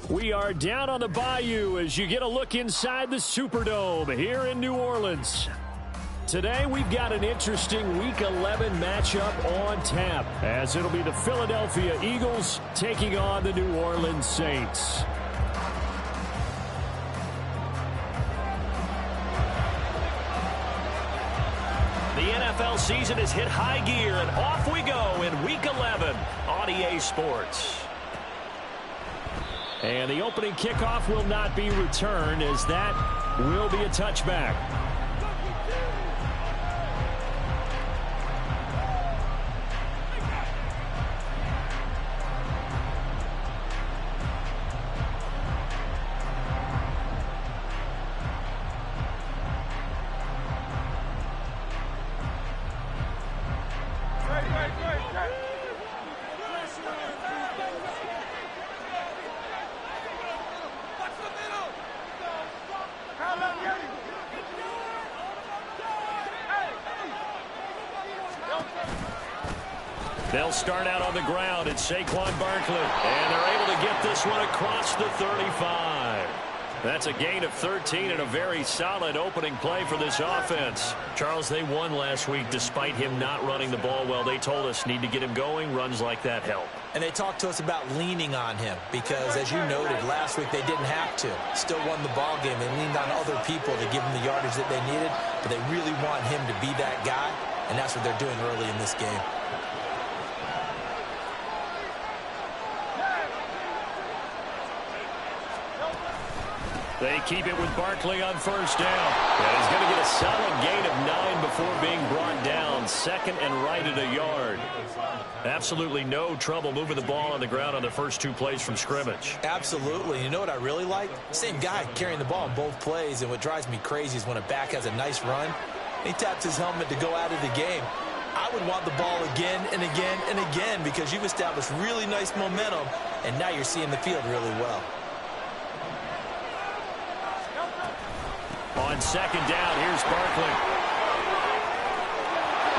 We are down on the bayou as you get a look inside the Superdome here in New Orleans. Today we've got an interesting Week 11 matchup on tap, as it'll be the Philadelphia Eagles taking on the New Orleans Saints. The NFL season has hit high gear, and off we go in Week 11 on EA Sports. And the opening kickoff will not be returned, as that will be a touchback. They'll start out on the ground. It's Saquon Barkley. And they're able to get this one across the 35. That's a gain of 13 and a very solid opening play for this offense. Charles, they won last week despite him not running the ball well. They told us need to get him going. Runs like that help. And they talked to us about leaning on him because, as you noted, last week they didn't have to. Still won the ball game. They leaned on other people to give them the yardage that they needed, but they really want him to be that guy, and that's what they're doing early in this game. They keep it with Barkley on first down. And he's going to get a solid gain of 9 before being brought down. Second and right at a yard. Absolutely no trouble moving the ball on the ground on the first 2 plays from scrimmage. Absolutely. You know what I really like? Same guy carrying the ball in both plays, and what drives me crazy is when a back has a nice run, he taps his helmet to go out of the game. I would want the ball again and again and again because you've established really nice momentum, and now you're seeing the field really well. On second down, here's Barkley.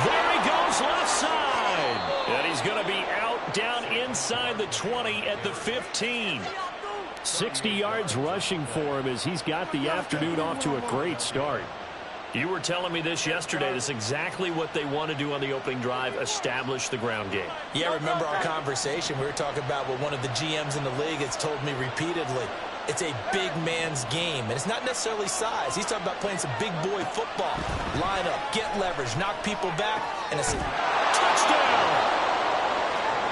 There he goes, left side. And he's going to be out down inside the 20 at the 15. 60 yards rushing for him as he's got the afternoon off to a great start. You were telling me this yesterday. This is exactly what they want to do on the opening drive, establish the ground game. Yeah, remember our conversation? We were talking about what one of the GMs in the league has told me repeatedly. It's a big man's game, and it's not necessarily size. He's talking about playing some big boy football. Line up, get leverage, knock people back, and it's a touchdown.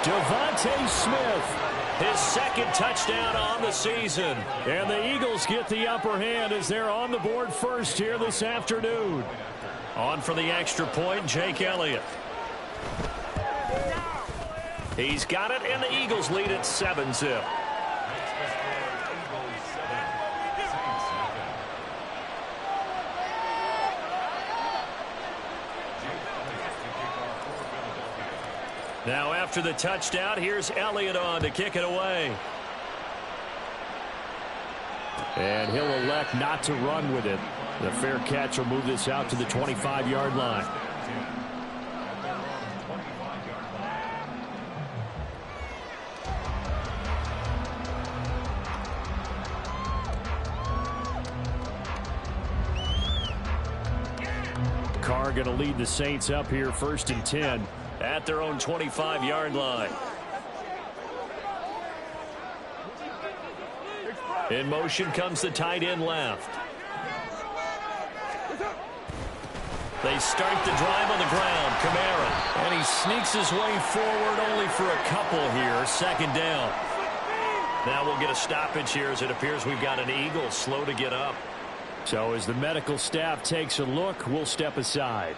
Devontae Smith. His second touchdown on the season. And the Eagles get the upper hand as they're on the board first here this afternoon. On for the extra point, Jake Elliott. He's got it, and the Eagles lead it 7-0. Now after the touchdown, here's Elliott on to kick it away. And he'll elect not to run with it. The fair catch will move this out to the 25-yard line. Carr going to lead the Saints up here first and 10. At their own 25-yard line. In motion comes the tight end left. They start the drive on the ground. Kamara. And he sneaks his way forward only for a couple here. Second down. Now we'll get a stoppage here as it appears we've got an Eagle slow to get up. So as the medical staff takes a look, we'll step aside.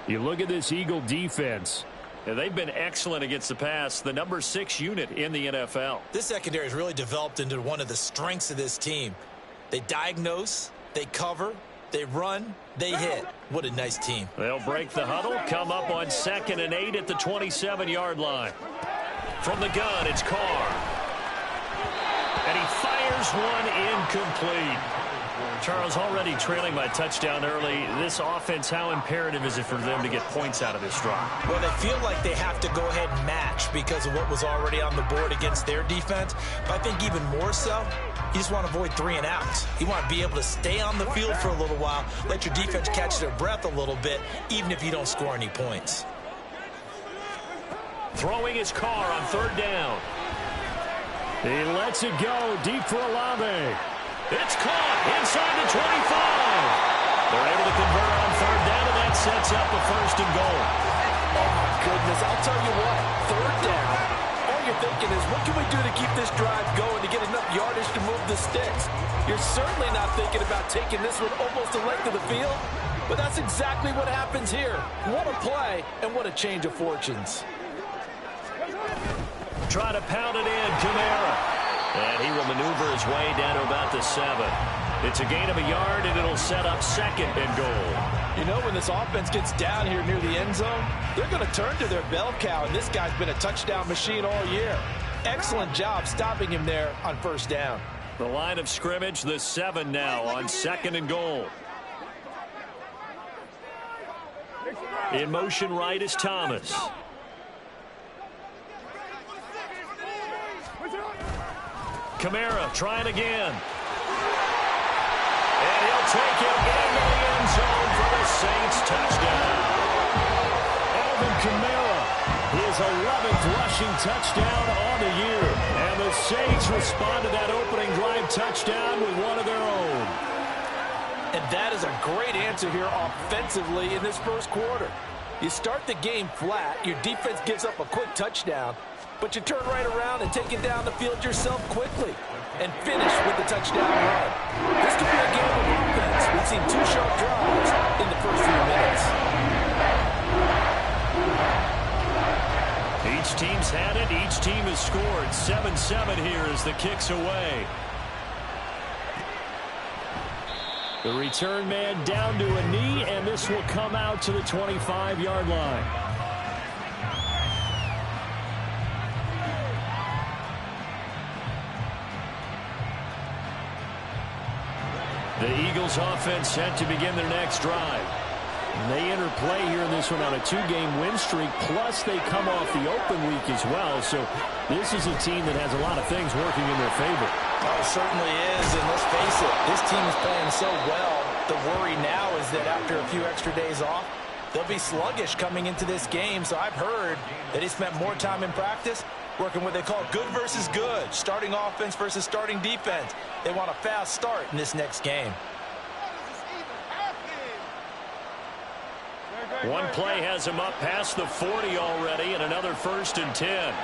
You look at this Eagle defense. Yeah, they've been excellent against the pass, the number 6 unit in the NFL. This secondary has really developed into one of the strengths of this team. They diagnose, they cover, they run, they hit. What a nice team. They'll break the huddle, come up on 2nd and 8 at the 27-yard line. From the gun, it's Carr. And he fires one incomplete. Charles, already trailing by touchdown early. This offense, how imperative is it for them to get points out of this drive? Well, they feel like they have to go ahead and match because of what was already on the board against their defense. But I think even more so, you just want to avoid 3 and outs. You want to be able to stay on the field for a little while, let your defense catch their breath a little bit, even if you don't score any points. Throwing his car on 3rd down. He lets it go deep for Olave. It's caught inside the 25. They're able to convert on 3rd down, and that sets up a 1st and goal. Oh, my goodness. I'll tell you what, 3rd down, all you're thinking is, what can we do to keep this drive going to get enough yardage to move the sticks? You're certainly not thinking about taking this one almost the length of the field, but that's exactly what happens here. What a play, and what a change of fortunes. Try to pound it in, Kamara. And he will maneuver his way down to about the 7. It's a gain of a yard, and it'll set up 2nd and goal. You know, when this offense gets down here near the end zone, they're going to turn to their bell cow, and this guy's been a touchdown machine all year. Excellent job stopping him there on 1st down. The line of scrimmage, the 7 now on 2nd and goal. In motion right is Thomas. Kamara trying again. And he'll take it in the end zone for the Saints touchdown. Alvin Kamara, his 11th rushing touchdown on the year. And the Saints respond to that opening drive touchdown with one of their own. And that is a great answer here offensively in this 1st quarter. You start the game flat, your defense gives up a quick touchdown, but you turn right around and take it down the field yourself quickly and finish with the touchdown run. This could be a game of offense. We've seen 2 sharp drives in the first few minutes. Each team's had it. Each team has scored. 7-7 here as the kick's away. The return man down to a knee, and this will come out to the 25-yard line. The Eagles offense set to begin their next drive. And they enter play here in this one on a 2-game win streak, plus they come off the open week as well. So this is a team that has a lot of things working in their favor. Oh, it certainly is, and let's face it, this team is playing so well. The worry now is that after a few extra days off, they'll be sluggish coming into this game. So I've heard that he spent more time in practice working what they call good versus good, starting offense versus starting defense. They want a fast start in this next game. One play has him up past the 40 already, and another 1st and 10.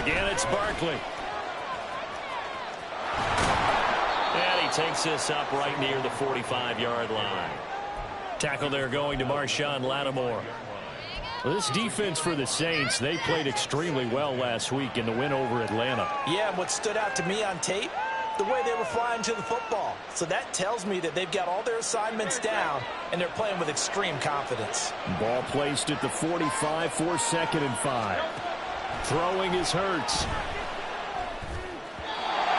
Again, it's Barkley. And he takes this up right near the 45-yard line. Tackle there going to Marshawn Lattimore. Well, this defense for the Saints, they played extremely well last week in the win over Atlanta. Yeah, and what stood out to me on tape, the way they were flying to the football. So that tells me that they've got all their assignments down, and they're playing with extreme confidence. Ball placed at the 45 for 2nd and 5. Throwing is Hurts.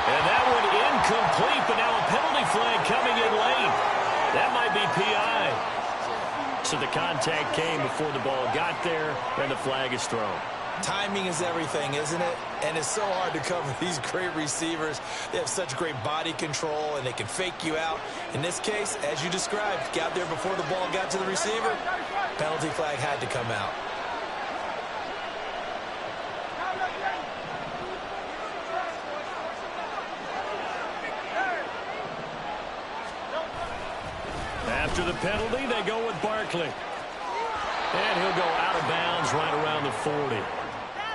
And that one incomplete, but now a penalty flag coming in late. That might be PI. So the contact came before the ball got there, and the flag is thrown. Timing is everything, isn't it? And it's so hard to cover these great receivers. They have such great body control, and they can fake you out. In this case, as you described, got there before the ball got to the receiver. Penalty flag had to come out. After the penalty, they go with Barkley. And he'll go out of bounds right around the 40.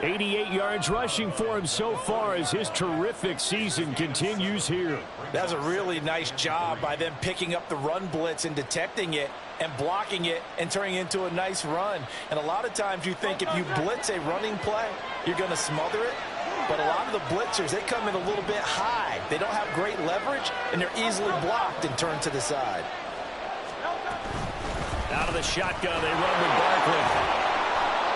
88 yards rushing for him so far as his terrific season continues here. That's a really nice job by them picking up the run blitz and detecting it and blocking it and turning it into a nice run. And a lot of times you think if you blitz a running play, you're going to smother it. But a lot of the blitzers, they come in a little bit high. They don't have great leverage, and they're easily blocked and turned to the side. Out of the shotgun, they run with Barkley.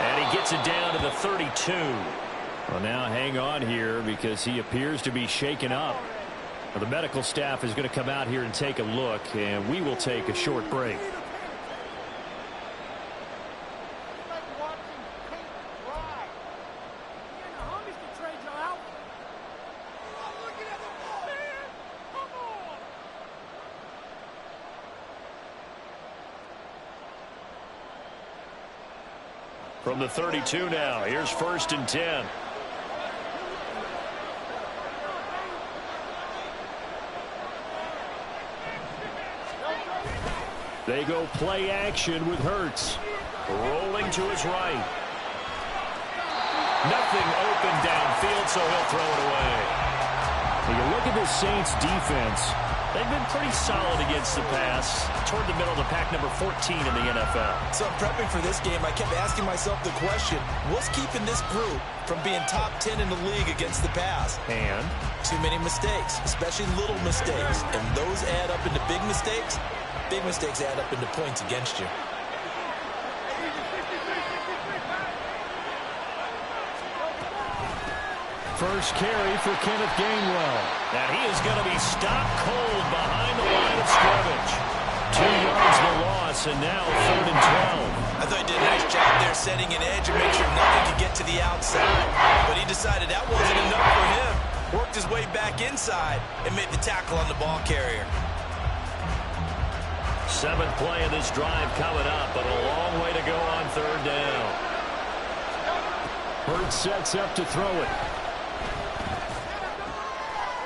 And he gets it down to the 32. Well, now hang on here because he appears to be shaken up. Well, the medical staff is going to come out here and take a look, and we will take a short break. From the 32 now, here's 1st and 10. They go play action with Hurts. Rolling to his right. Nothing open downfield, so he'll throw it away. When you look at the Saints defense, they've been pretty solid against the pass. Toward the middle of the pack, number 14 in the NFL. So I'm prepping for this game. I kept asking myself the question, what's keeping this group from being top 10 in the league against the pass? And? Too many mistakes, especially little mistakes. And those add up into big mistakes. Big mistakes add up into points against you. First carry for Kenneth Gainwell. And he is going to be stopped cold behind the line of scrimmage. 2 yards the loss, and now 3rd and 12. I thought he did a nice job there setting an edge and make sure nothing could get to the outside. But he decided that wasn't enough for him. Worked his way back inside and made the tackle on the ball carrier. 7th play of this drive coming up, but a long way to go on 3rd down. Hurts sets up to throw it.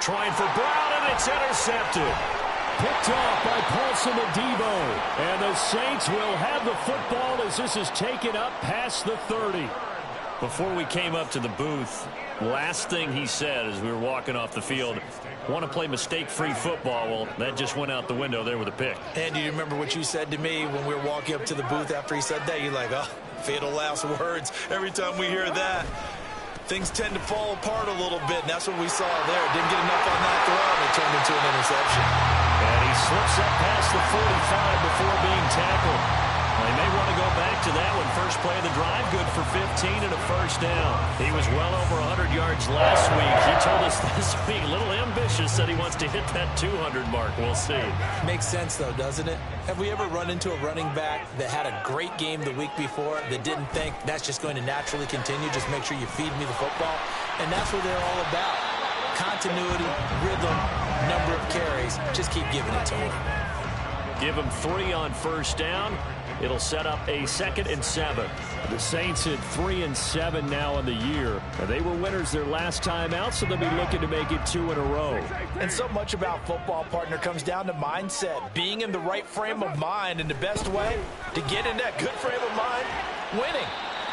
Trying for Brown, and it's intercepted. Picked off by Paulson Adebo. And the Saints will have the football as this is taken up past the 30. Before we came up to the booth, last thing he said as we were walking off the field, want to play mistake-free football. Well, that just went out the window there with a pick. And do you remember what you said to me when we were walking up to the booth after he said that? You're like, oh, fatal last words. Every time we hear that, things tend to fall apart a little bit, and that's what we saw there. Didn't get enough on that throw, and it turned into an interception. And he slips up past the 45 before being tackled. They may want to go back to that one. First play of the drive, good for 15 and a first down. He was well over 100 yards last week. He told us this week, a little ambitious, said he wants to hit that 200 mark. We'll see. Makes sense, though, doesn't it? Have we ever run into a running back that had a great game the week before that didn't think that's just going to naturally continue? Just make sure you feed me the football. And that's what they're all about. Continuity, rhythm, number of carries. Just keep giving it to him. Give him 3 on first down. It'll set up a 2nd and 7. The Saints at 3 and 7 now in the year. They were winners their last time out, so they'll be looking to make it 2 in a row. And so much about football, partner, comes down to mindset. Being in the right frame of mind, and the best way to get in that good frame of mind, winning.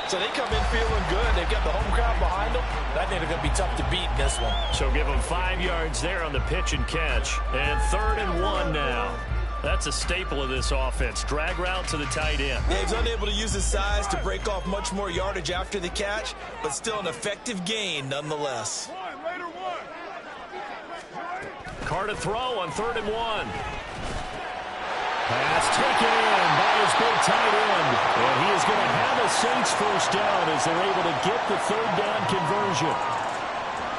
So they come in feeling good. They've got the home crowd behind them. I think they're going to be tough to beat in this one. So give them 5 yards there on the pitch and catch. And 3rd and 1 now. That's a staple of this offense. Drag route to the tight end. Yeah, he's unable to use his size to break off much more yardage after the catch, but still an effective gain nonetheless. Carr to throw on 3rd and 1. Pass taken in by his big tight end. And he is going to have a Saints first down as they're able to get the 3rd down conversion.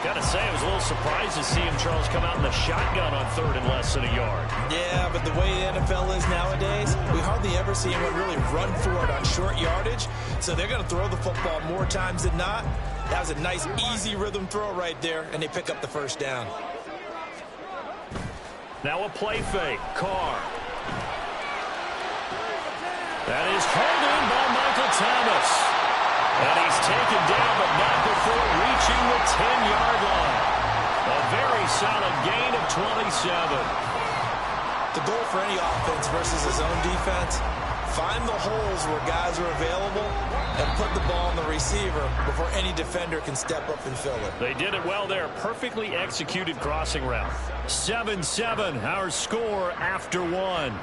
Got to say, I was a little surprised to see him, Charles, come out in the shotgun on 3rd and less than a yard. Yeah, but the way the NFL is nowadays, we hardly ever see anyone really run for it on short yardage. So they're going to throw the football more times than not. That was a nice, easy rhythm throw right there, and they pick up the first down. Now a play fake. Carr. That is holding by Michael Thomas. And he's taken down, but not before reaching the 10-yard line. A very solid gain of 27. The goal for any offense versus his own defense, find the holes where guys are available and put the ball on the receiver before any defender can step up and fill it. They did it well there. Perfectly executed crossing route. 7-7, our score after 1.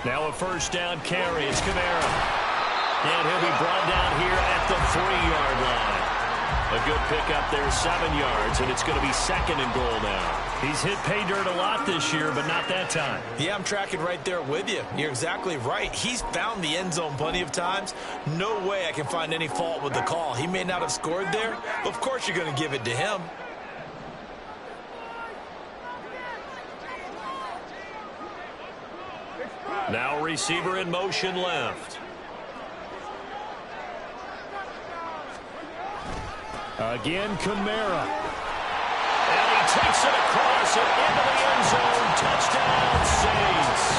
Now a first down carry. It's Kamara. And he'll be brought down here at the 3-yard line. A good pickup there, 7 yards, and it's going to be 2nd and goal now. He's hit pay dirt a lot this year, but not that time. Yeah, I'm tracking right there with you. You're exactly right. He's found the end zone plenty of times. No way I can find any fault with the call. He may not have scored there, but of course you're going to give it to him. Now receiver in motion left. Again, Kamara. And he takes it across and into the end zone. Touchdown, Saints.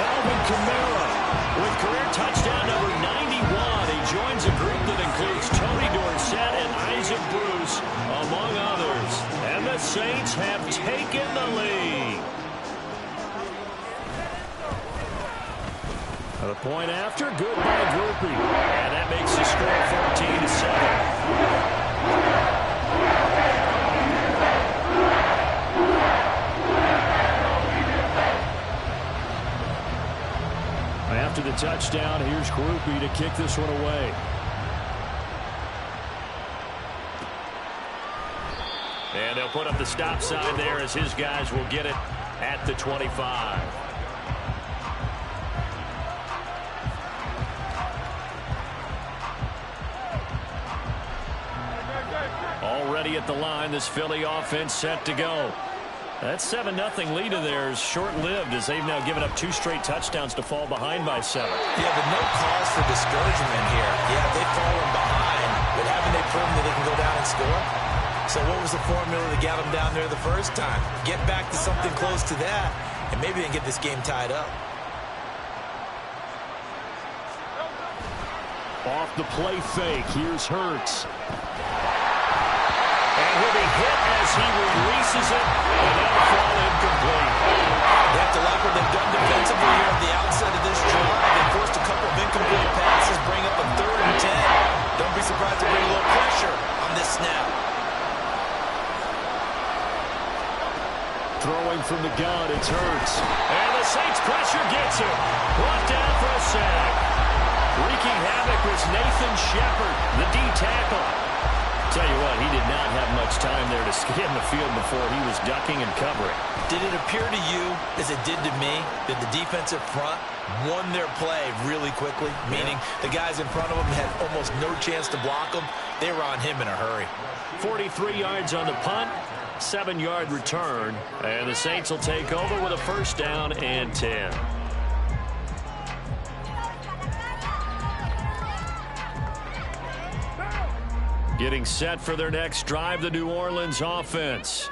Alvin Kamara With career touchdown number 91, he joins a group that includes Tony Dorsett and Isaac Bruce, among others. And the Saints have taken the lead. The point after, good by Groupie. And that makes the score 14-7. After the touchdown, here's Groupie to kick this one away. And they'll put up the stop sign there as his guys will get it at the 25. Already at the line, this Philly offense set to go. That 7-0 lead of theirs short-lived as they've now given up 2 straight touchdowns to fall behind by 7. Yeah, but no cause for discouragement here. Yeah, they've fallen behind, but haven't they proven that they can go down and score? So what was the formula that got them down there the first time? Get back to something close to that, and maybe they can get this game tied up. Off the play fake, here's Hurts. And he'll be hit as he releases it, and that'll fall incomplete. They have to like what they've done defensively here at the outset of this drive. They forced a couple of incomplete passes, bring up a 3rd and 10. Don't be surprised to bring a little pressure on this snap. Throwing from the gun, it's Hurts. And the Saints pressure gets him. Brought down for a sack. Wreaking havoc was Nathan Shepard, the D tackle. Tell you what, he did not have much time there to scan the field before he was ducking and covering. Did it appear to you, as it did to me, that the defensive front won their play really quickly? Meaning the guys in front of them had almost no chance to block them. They were on him in a hurry. 43 yards on the punt, 7-yard return, and the Saints will take over with a first down and 10. Getting set for their next drive, the New Orleans offense.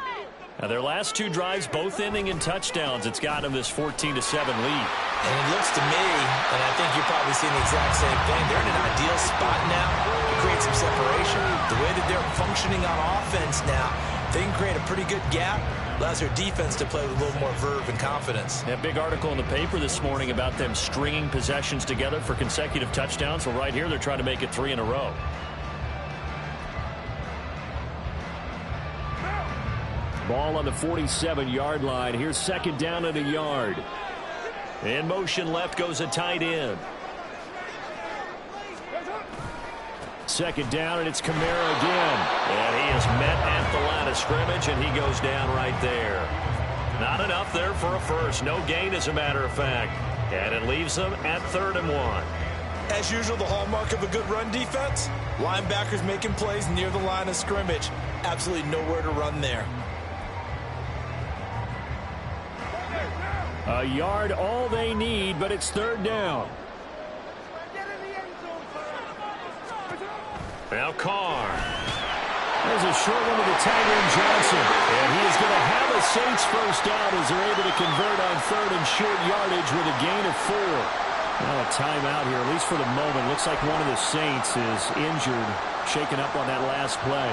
Now, their last 2 drives, both ending in touchdowns. It's got them this 14-7 lead. And it looks to me, and I think you're probably seeing the exact same thing, they're in an ideal spot now to create some separation. The way that they're functioning on offense now, they can create a pretty good gap. Allows their defense to play with a little more verve and confidence. That big article in the paper this morning about them stringing possessions together for consecutive touchdowns. Well, right here, they're trying to make it 3 in a row. Ball on the 47-yard line. Here's 2nd down and a yard. In motion left goes a tight end. 2nd down, and it's Kamara again. And he is met at the line of scrimmage, and he goes down right there. Not enough there for a first. No gain, as a matter of fact. And it leaves them at 3rd and 1. As usual, the hallmark of a good run defense, linebackers making plays near the line of scrimmage. Absolutely nowhere to run there. A yard, all they need, but it's 3rd down. Now Carr. There's a short one to the tight end, Johnson. And he is going to have a Saints first down as they're able to convert on 3rd and short yardage with a gain of 4. Now a timeout here, at least for the moment. Looks like one of the Saints is injured, shaken up on that last play.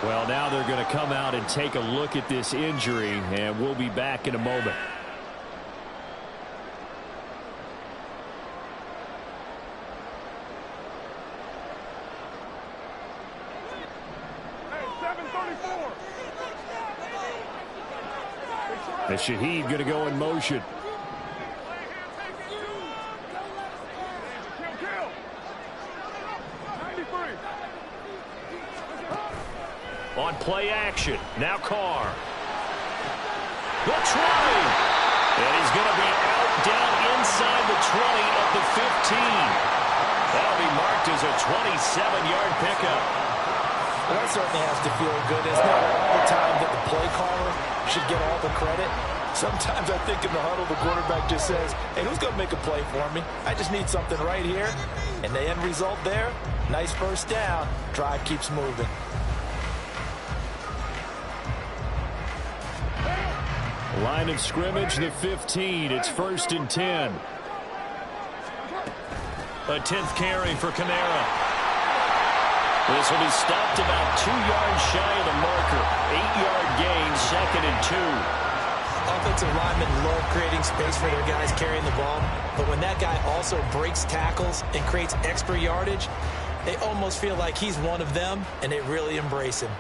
Well, now they're going to come out and take a look at this injury, and we'll be back in a moment. And Shaheed going to go in motion. play action. Now Carr. The 20. And he's going to be out down inside the 20 at the 15. That'll be marked as a 27-yard pickup. Well, that certainly has to feel good. It's not all the time that the play caller should get all the credit. Sometimes I think in the huddle, the quarterback just says, hey, who's going to make a play for me? I just need something right here. And the end result there, nice first down. Drive keeps moving. Line of scrimmage, the 15. It's 1st and 10. A 10th carry for Kamara. This will be stopped about 2 yards shy of the marker. 8-yard gain, 2nd and 2. Offensive linemen love creating space for their guys carrying the ball, but when that guy also breaks tackles and creates extra yardage, they almost feel like he's one of them, and they really embrace him.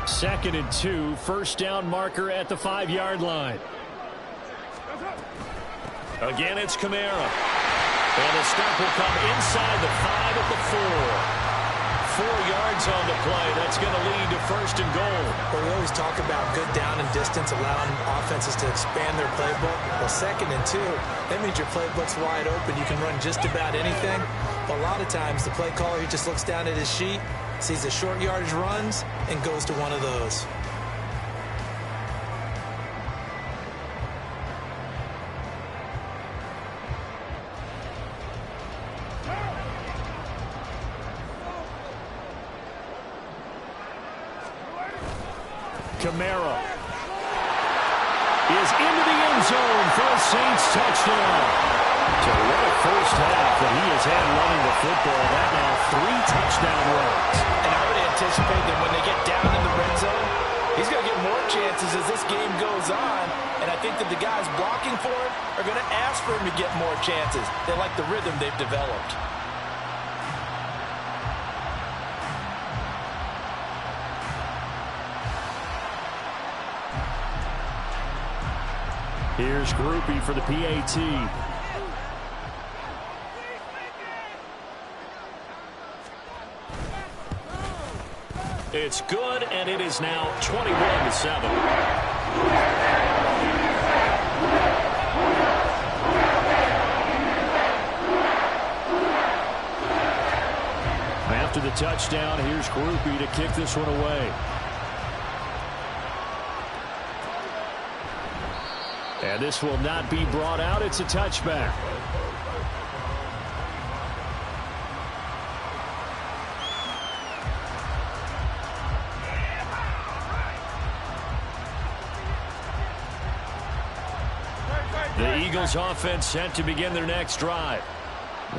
Second and 2, first down marker at the 5-yard line. Again, it's Kamara. And the stop will come inside the 5 at the 4. 4 yards on the play. That's going to lead to 1st and goal. Well, we always talk about good down and distance, allowing offenses to expand their playbook. Well, 2nd and 2, that means your playbook's wide open. You can run just about anything. But a lot of times, the play caller, he just looks down at his sheet, sees the short yardage runs, and goes to one of those. Kamara is into the end zone for a Saints touchdown. So what a first half that he has had running the football. That now 3 touchdown runs. And I would anticipate that when they get down in the red zone, he's going to get more chances as this game goes on. And I think that the guys blocking for him are going to ask for him to get more chances. They like the rhythm they've developed. Here's Groupie for the PAT. It's good, and it is now 21-7. After the touchdown, here's Groupie to kick this one away. And this will not be brought out. It's a touchback. The Eagles offense set to begin their next drive.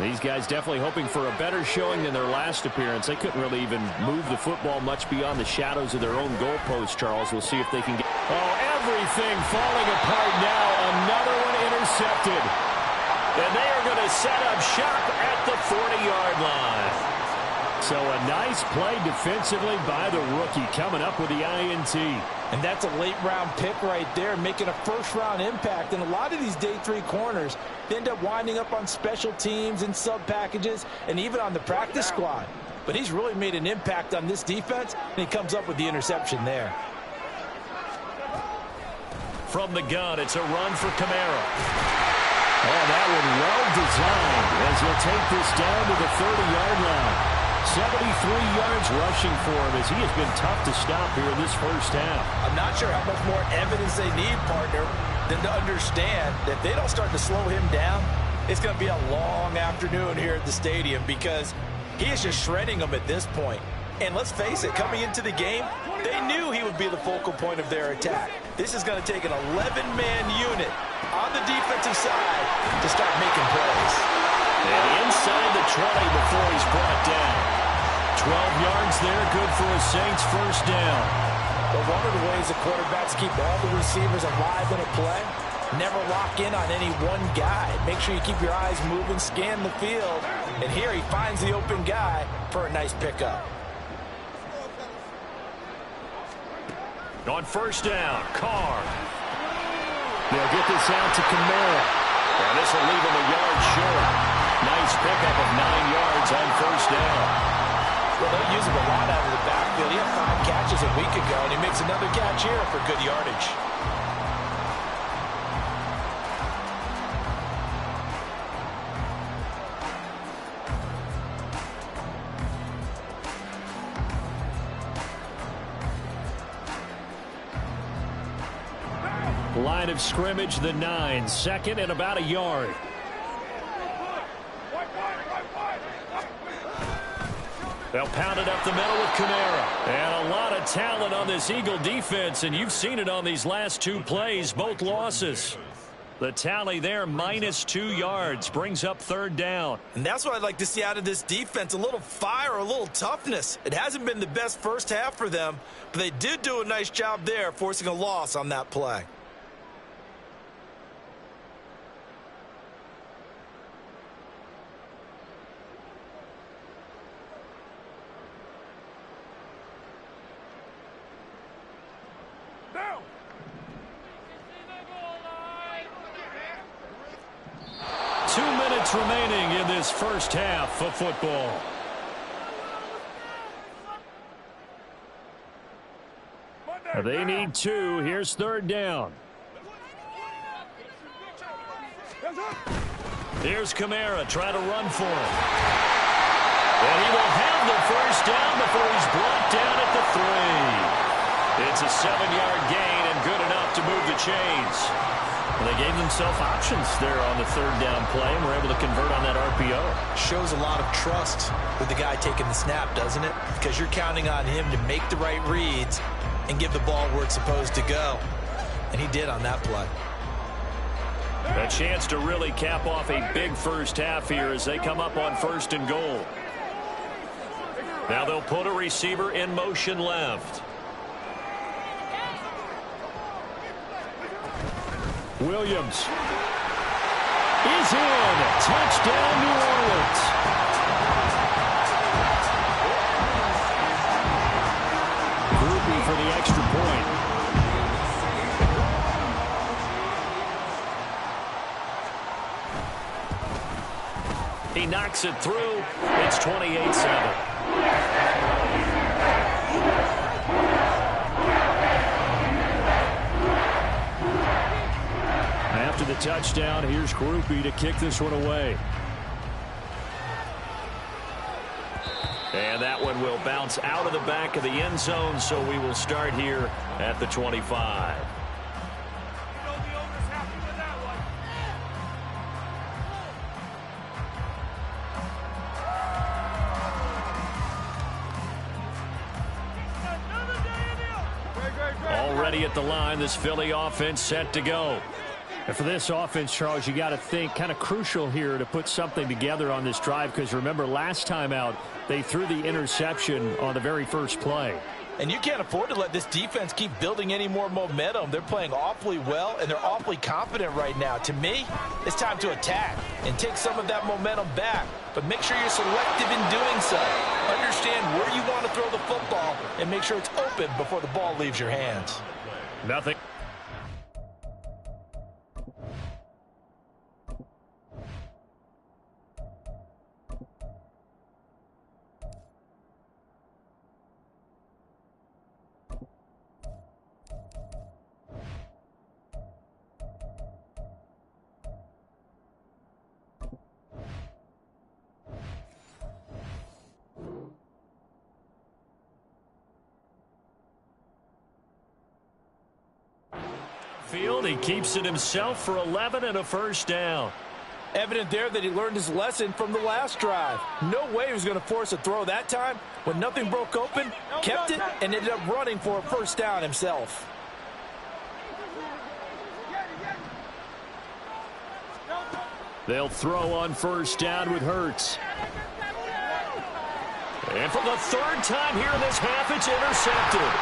These guys definitely hoping for a better showing than their last appearance. They couldn't really even move the football much beyond the shadows of their own goalpost, Charles. We'll see if they can get... Oh, everything falling apart now. Another one intercepted. And they are going to set up shop at the 40-yard line. So a nice play defensively by the rookie coming up with the INT. And that's a late-round pick right there, making a first-round impact. And a lot of these day 3 corners, they end up winding up on special teams and sub-packages and even on the practice squad. But he's really made an impact on this defense, and he comes up with the interception there. From the gun, it's a run for Kamara. Oh, that one well designed as he'll take this down to the 30-yard line. 73 yards rushing for him as he has been tough to stop here in this first half. I'm not sure how much more evidence they need, partner, than to understand that if they don't start to slow him down, it's going to be a long afternoon here at the stadium because he is just shredding them at this point. And let's face it, coming into the game, they knew he would be the focal point of their attack. This is going to take an 11-man unit on the defensive side to start making plays. And inside the 20 before he's brought down. 12 yards there, good for a Saints first down. But one of the ways the quarterbacks keep all the receivers alive in a play, never lock in on any one guy. Make sure you keep your eyes moving, scan the field. And here he finds the open guy for a nice pickup. On first down, Carr. They'll get this out to Kamara. And this will leave him a yard short. Nice pickup of 9 yards on first down. Well, they'll use him a lot out of the backfield. He had 5 catches a week ago, and he makes another catch here for good yardage. Line of scrimmage, the 9. Second and about a yard. They'll pound it up the middle with Kamara. And a lot of talent on this Eagle defense, and you've seen it on these last 2 plays, both losses. The tally there, -2 yards, brings up third down. And that's what I'd like to see out of this defense, a little fire, a little toughness. It hasn't been the best first half for them, but they did do a nice job there, forcing a loss on that play. Remaining in this first half of football. They need 2. Here's third down. Here's Kamara trying to run for it. And he will have the first down before he's brought down at the 3. It's a 7-yard gain and good enough to move the chains. They gave themselves options there on the third down play and were able to convert on that RPO. Shows a lot of trust with the guy taking the snap, doesn't it? Because you're counting on him to make the right reads and give the ball where it's supposed to go. And he did on that play. A chance to really cap off a big first half here as they come up on 1st and goal. Now they'll put a receiver in motion left. Williams is in. Touchdown, New Orleans. Groupie for the extra point. He knocks it through. It's 28-7. After the touchdown, here's Groupie to kick this one away. And that one will bounce out of the back of the end zone, so we will start here at the 25. Already at the line, this Philly offense set to go. And for this offense, Charles, you got to think kind of crucial here to put something together on this drive, because remember last time out they threw the interception on the very first play. And you can't afford to let this defense keep building any more momentum. They're playing awfully well, and they're awfully confident right now. To me, it's time to attack and take some of that momentum back. But make sure you're selective in doing so. Understand where you want to throw the football and make sure it's open before the ball leaves your hands. Nothing. Field, he keeps it himself for 11 and a first down. Evident there that he learned his lesson from the last drive. No way he was going to force a throw that time. When nothing broke open, kept it, and ended up running for a first down himself. They'll throw on first down with Hurts. And for the third time here in this half, it's intercepted.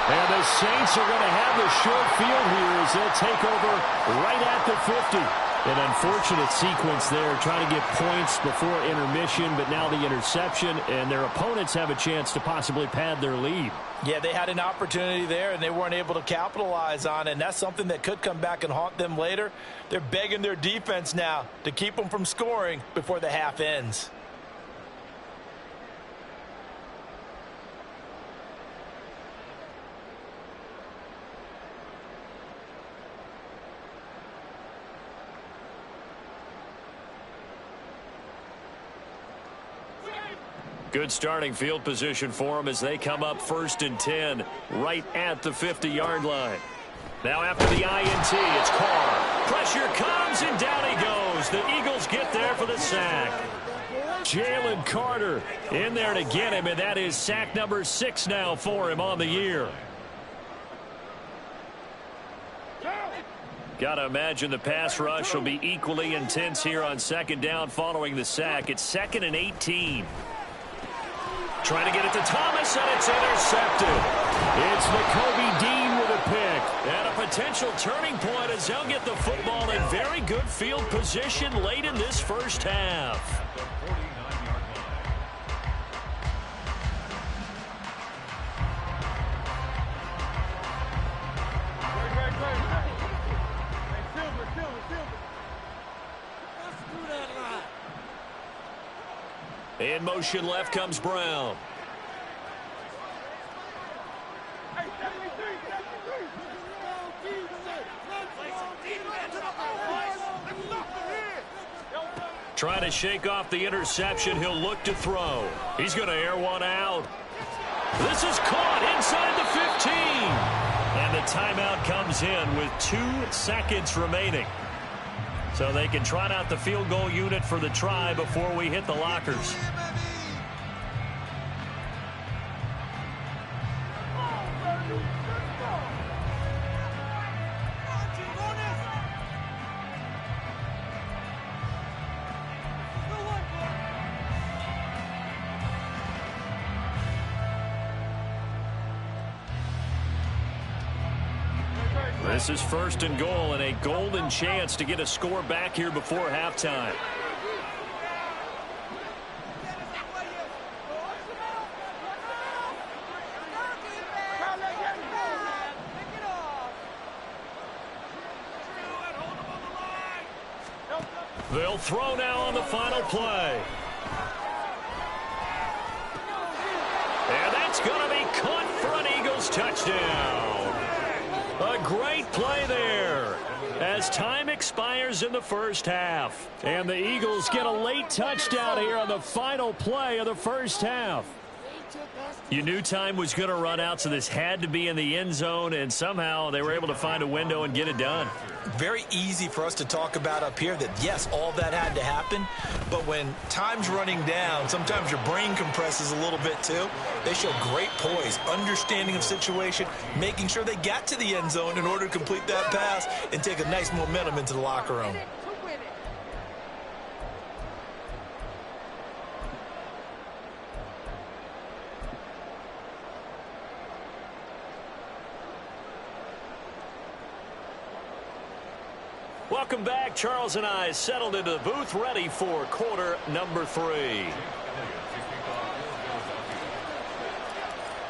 And the Saints are going to have the short field here as they'll take over right at the 50. An unfortunate sequence there, trying to get points before intermission, but now the interception, and their opponents have a chance to possibly pad their lead. Yeah, they had an opportunity there, and they weren't able to capitalize on it, and that's something that could come back and haunt them later. They're begging their defense now to keep them from scoring before the half ends. Good starting field position for them as they come up 1st and 10 right at the 50-yard line. Now after the INT, it's Carr. Pressure comes, and down he goes. The Eagles get there for the sack. Jalen Carter in there to get him, and that is sack number 6 now for him on the year. Got to imagine the pass rush will be equally intense here on 2nd down following the sack. It's 2nd and 18. Trying to get it to Thomas, and it's intercepted. It's Nakobe Dean with a pick. And a potential turning point as they'll get the football in very good field position late in this first half. In motion left comes Brown. Trying to shake off the interception. He'll look to throw. He's going to air one out. This is caught inside the 15. And the timeout comes in with 2 seconds remaining. So they can trot out the field goal unit for the try before we hit the lockers. This is 1st and goal, and a golden chance to get a score back here before halftime. They'll throw now on the final play. And that's going to be caught for an Eagles touchdown. A great play there as time expires in the first half. And the Eagles get a late touchdown here on the final play of the first half. You knew time was going to run out, so this had to be in the end zone, and somehow they were able to find a window and get it done. Very easy for us to talk about up here that, yes, all that had to happen, but when time's running down, sometimes your brain compresses a little bit too. They show great poise, understanding of situation, making sure they got to the end zone in order to complete that pass and take a nice momentum into the locker room. Welcome back. Charles and I settled into the booth, ready for quarter number 3.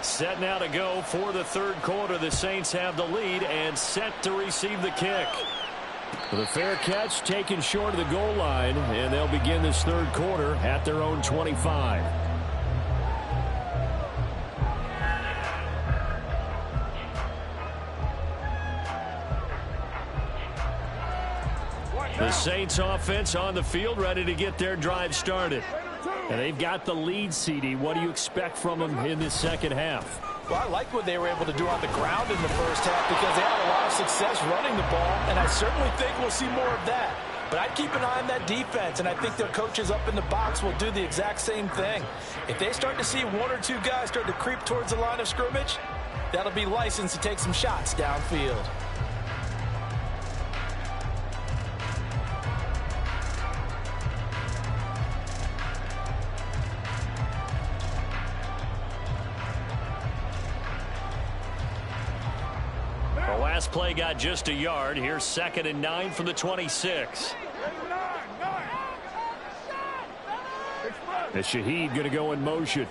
Set now to go for the 3rd quarter. The Saints have the lead and set to receive the kick. With a fair catch taken short of the goal line, and they'll begin this 3rd quarter at their own 25. The Saints offense on the field, ready to get their drive started. And they've got the lead, CD. What do you expect from them in this second half? Well, I like what they were able to do on the ground in the first half because they had a lot of success running the ball, and I certainly think we'll see more of that. But I'd keep an eye on that defense, and I think their coaches up in the box will do the exact same thing. If they start to see 1 or 2 guys start to creep towards the line of scrimmage, that'll be licensed to take some shots downfield. Last play got just a yard. Here's 2nd and 9 from the 26. As Shaheed going to go in motion.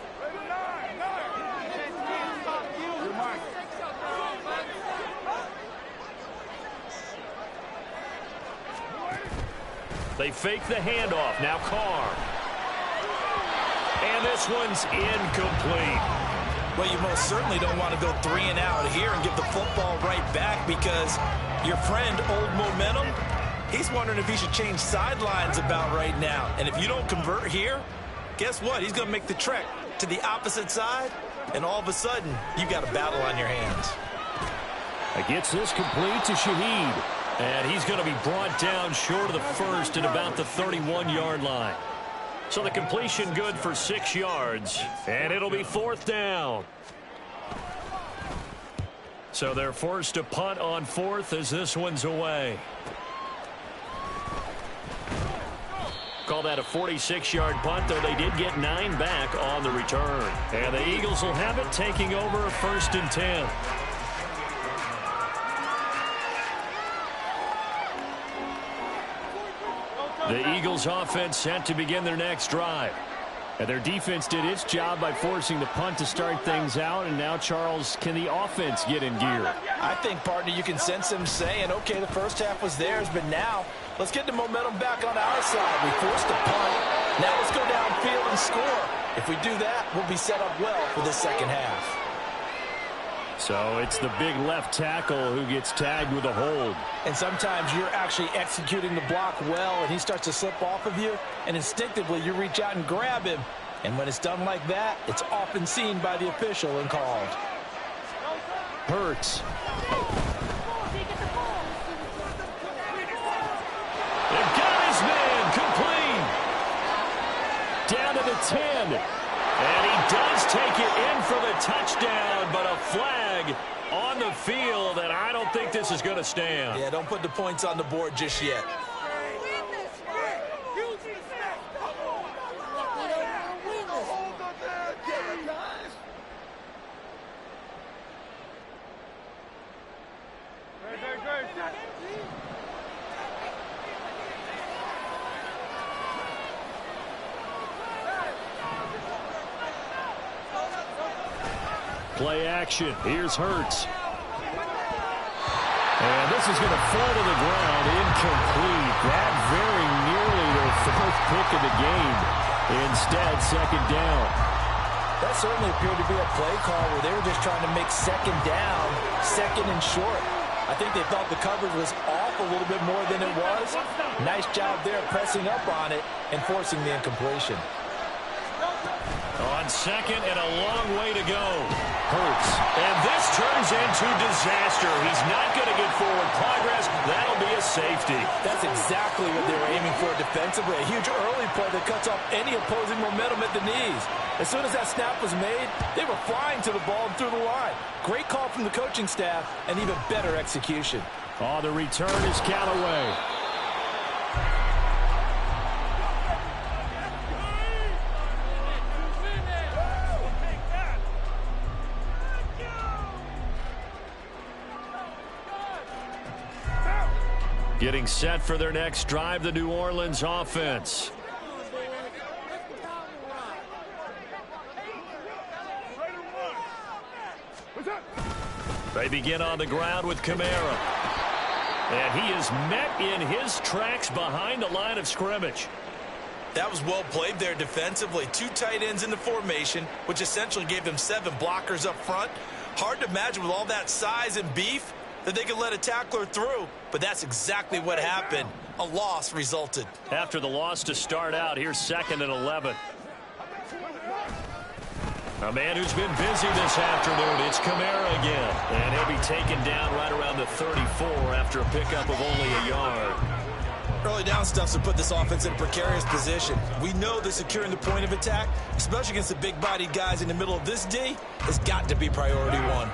They fake the handoff. Now Carr. And this one's incomplete. Well, you most certainly don't want to go 3 and out here and give the football right back, because your friend, Old Momentum, he's wondering if he should change sidelines about right now. And if you don't convert here, guess what? He's going to make the trek to the opposite side, and all of a sudden, you got a battle on your hands. Gets this complete to Shaheed. And he's going to be brought down short of the first at about the 31-yard line. So the completion good for 6 yards, and it'll be 4th down. So they're forced to punt on 4th as this one's away. Call that a 46-yard punt, though they did get 9 back on the return. And the Eagles will have it, taking over 1st and 10. The Eagles offense set to begin their next drive. And their defense did its job by forcing the punt to start things out. And now, Charles, can the offense get in gear? I think, partner, you can sense them saying, okay, the first half was theirs, but now let's get the momentum back on our side. We forced a punt. Now let's go downfield and score. If we do that, we'll be set up well for this second half. So it's the big left tackle who gets tagged with a hold. And sometimes you're actually executing the block well, and he starts to slip off of you, and instinctively you reach out and grab him. And when it's done like that, it's often seen by the official and called. Hurts. They've got his man complete. Down to the 10. And he does take it in for the touchdown, but a flag on the field, and I don't think this is going to stand. Yeah, don't put the points on the board just yet. Play action. Here's Hurts. And this is going to fall to the ground. Incomplete. That very nearly their 4th pick of the game. Instead, 2nd down. That certainly appeared to be a play call where they were just trying to make 2nd down, 2nd and short. I think they thought the coverage was off a little bit more than it was. Nice job there pressing up on it and forcing the incompletion. On 2nd and a long way to go. Hurts. And this turns into disaster. He's not going to get forward progress. That'll be a safety. That's exactly what they were aiming for defensively. A huge early play that cuts off any opposing momentum at the knees. As soon as that snap was made, they were flying to the ball and through the line. Great call from the coaching staff and even better execution. Oh, the return is Callaway. Getting set for their next drive, the New Orleans offense. They begin on the ground with Kamara. And he is met in his tracks behind the line of scrimmage. That was well played there defensively. 2 tight ends in the formation, which essentially gave them 7 blockers up front. Hard to imagine with all that size and beef that they could let a tackler through, but that's exactly what happened. A loss resulted. After the loss to start out, here's 2nd and 11. A man who's been busy this afternoon, it's Kamara again. And he'll be taken down right around the 34 after a pickup of only a yard. Early down stuff's to put this offense in a precarious position. We know that securing the point of attack, especially against the big-bodied guys in the middle of this D, has got to be priority 1.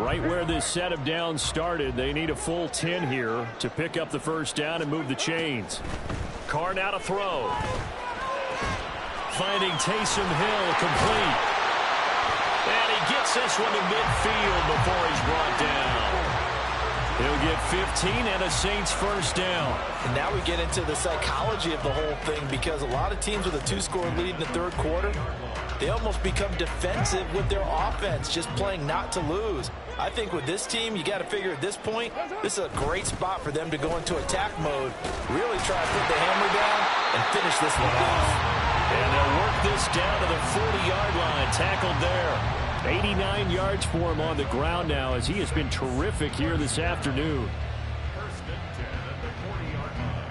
Right where this set of downs started, they need a full 10 here to pick up the 1st down and move the chains. Carr now to throw. Finding Taysom Hill complete. And he gets this one to midfield before he's brought down. He'll get 15 and a Saints first down. And now we get into the psychology of the whole thing, because a lot of teams with a 2-score lead in the third quarter, they almost become defensive with their offense, just playing not to lose. I think with this team, you got to figure at this point, this is a great spot for them to go into attack mode, really try to put the hammer down and finish this one off. And they'll work this down to the 40-yard line, tackled there. 89 yards for him on the ground now, as he has been terrific here this afternoon. First and 10 at the 40-yard line.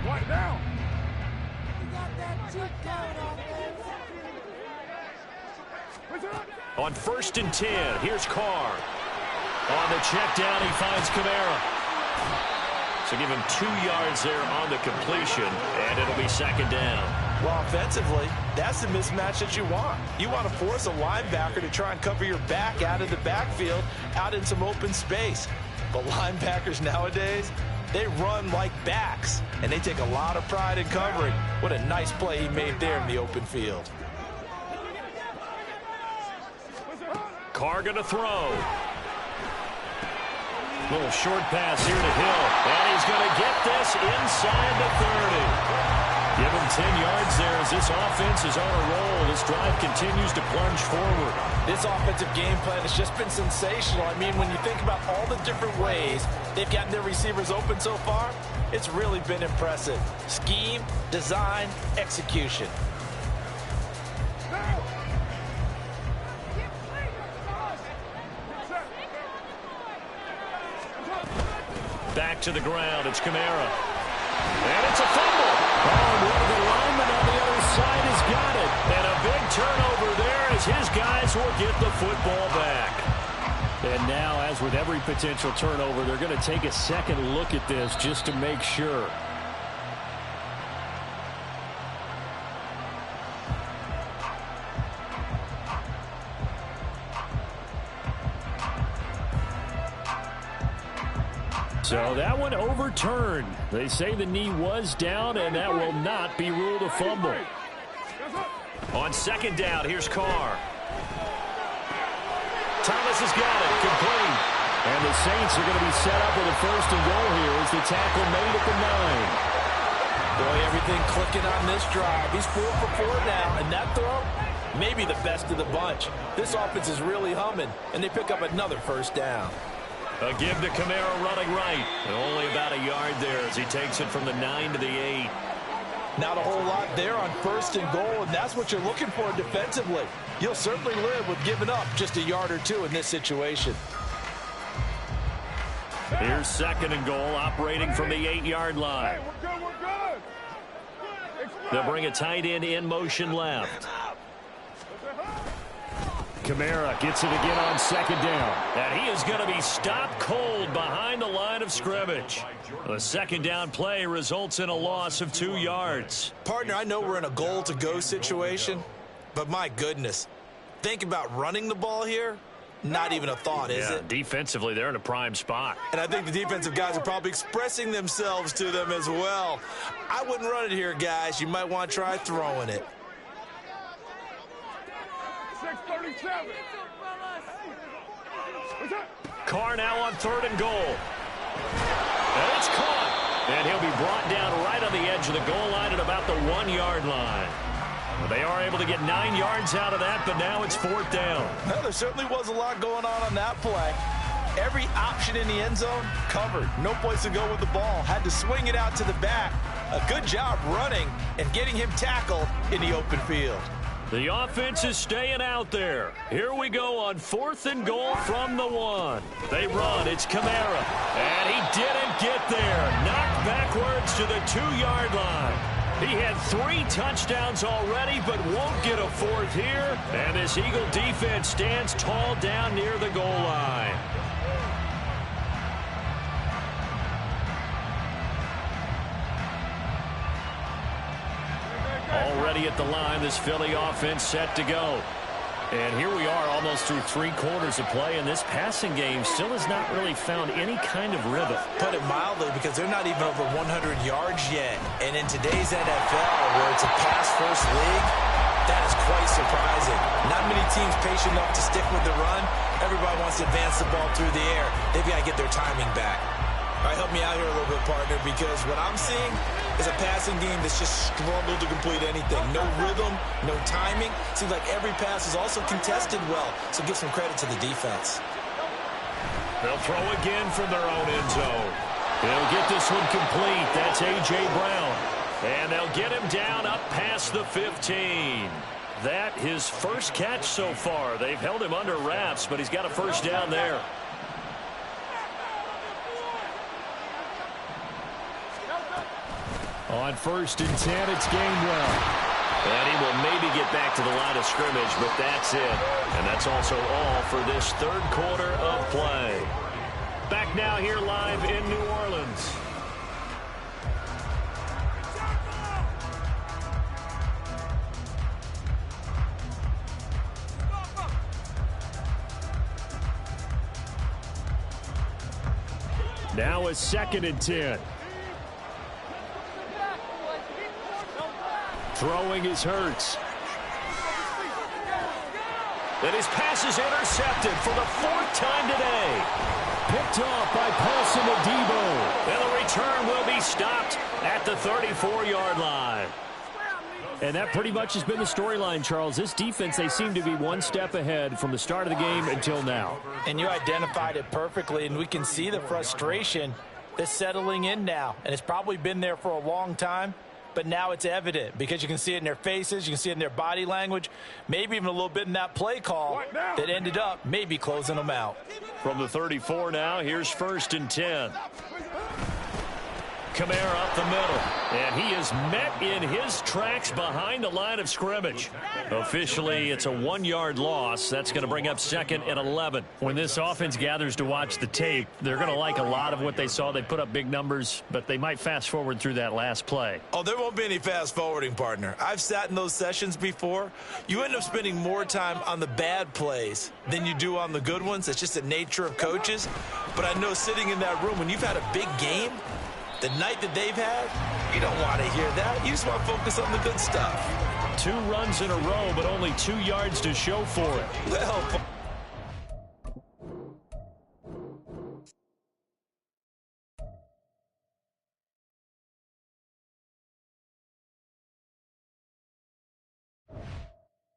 Right down. On first and 10, here's Carr. On the check down, he finds Kamara. So give him 2 yards there on the completion, and it'll be second down. Well, offensively, that's the mismatch that you want. You want to force a linebacker to try and cover your back out of the backfield, out in some open space. But linebackers nowadays, they run like backs, and they take a lot of pride in covering. What a nice play he made there in the open field. Carr going to throw. Little short pass here to Hill, and he's going to get this inside the 30. Give him 10 yards there as this offense is on a roll. This drive continues to plunge forward. This offensive game plan has just been sensational. I mean, when you think about all the different ways they've gotten their receivers open so far, it's really been impressive. Scheme, design, execution. Back to the ground, it's Kamara. And it's a fumble. Oh, and one of the linemen on the other side has got it. And a big turnover there as his guys will get the football back. And now, as with every potential turnover, they're going to take a second look at this just to make sure. So that one overturned. They say the knee was down, and that will not be ruled a fumble. On second down, here's Carr. Thomas has got it, complete. And the Saints are going to be set up with a first and goal here as the tackle made at the 9. Boy, everything clicking on this drive. He's 4 for 4 now, and that throw, maybe the best of the bunch. This offense is really humming, and they pick up another first down. A give to Kamara running right. And only about a yard there as he takes it from the 9 to the 8. Not a whole lot there on first and goal, and that's what you're looking for defensively. You'll certainly live with giving up just a yard or two in this situation. Here's second and goal, operating from the 8-yard line. We're good. They'll bring a tight end in motion left. Kamara gets it again on second down. And he is going to be stopped cold behind the line of scrimmage. The second down play results in a loss of 2 yards. Partner, I know we're in a goal-to-go situation, but my goodness, think about running the ball here. Not even a thought, is it? Defensively, they're in a prime spot. And I think the defensive guys are probably expressing themselves to them as well. I wouldn't run it here, guys. You might want to try throwing it. 6:37. Carr now on third and goal. And it's caught. And he'll be brought down right on the edge of the goal line at about the 1-yard line. Well, they are able to get 9 yards out of that, but now it's fourth down. Well, there certainly was a lot going on that play. Every option in the end zone covered. No place to go with the ball. Had to swing it out to the back. A good job running and getting him tackled in the open field. The offense is staying out there. Here we go on fourth and goal from the 1. They run. It's Kamara. And he didn't get there. Knocked backwards to the 2-yard line. He had 3 touchdowns already, but won't get a fourth here. And this Eagle defense stands tall down near the goal line. Already at the line, this Philly offense set to go. And here we are almost through 3 quarters of play, and this passing game still has not really found any kind of rhythm. Put it mildly, because they're not even over 100 yards yet. And in today's NFL, where it's a pass-first league, That is quite surprising. Not many teams patient enough to stick with the run. Everybody wants to advance the ball through the air. They've got to get their timing back. All right, help me out here a little bit, partner, because what I'm seeing is a passing game that's just struggled to complete anything. No rhythm, no timing. Seems like every pass is also contested well, so give some credit to the defense. They'll throw again from their own end zone. They'll get this one complete. That's A.J. Brown. And they'll get him down up past the 15. That his first catch so far. They've held him under wraps, but he's got a first down there. On 1st and 10, it's Gainwell. And he will maybe get back to the line of scrimmage, but that's it. And that's also all for this third quarter of play. Back now here live in New Orleans. Now a 2nd and 10. Throwing is Hurts. And his pass is intercepted for the 4th time today. Picked off by Paulson Adebo. And the return will be stopped at the 34-yard line. And that pretty much has been the storyline, Charles. This defense, they seem to be one step ahead from the start of the game until now. And you identified it perfectly, and we can see the frustration that's settling in now. And it's probably been there for a long time, but now it's evident because you can see it in their faces, you can see it in their body language, maybe even a little bit in that play call that ended up maybe closing them out. From the 34 now, here's 1st and 10. Kamara up the middle, and he is met in his tracks behind the line of scrimmage. Officially, it's a 1-yard loss. That's going to bring up 2nd and 11. When this offense gathers to watch the tape, they're going to like a lot of what they saw. They put up big numbers, but they might fast forward through that last play. Oh, there won't be any fast forwarding, partner. I've sat in those sessions before. You end up spending more time on the bad plays than you do on the good ones. It's just the nature of coaches. But I know sitting in that room, when you've had a big game, the night that they've had, you don't want to hear that. You just want to focus on the good stuff. 2 runs in a row, but only 2 yards to show for it. Well,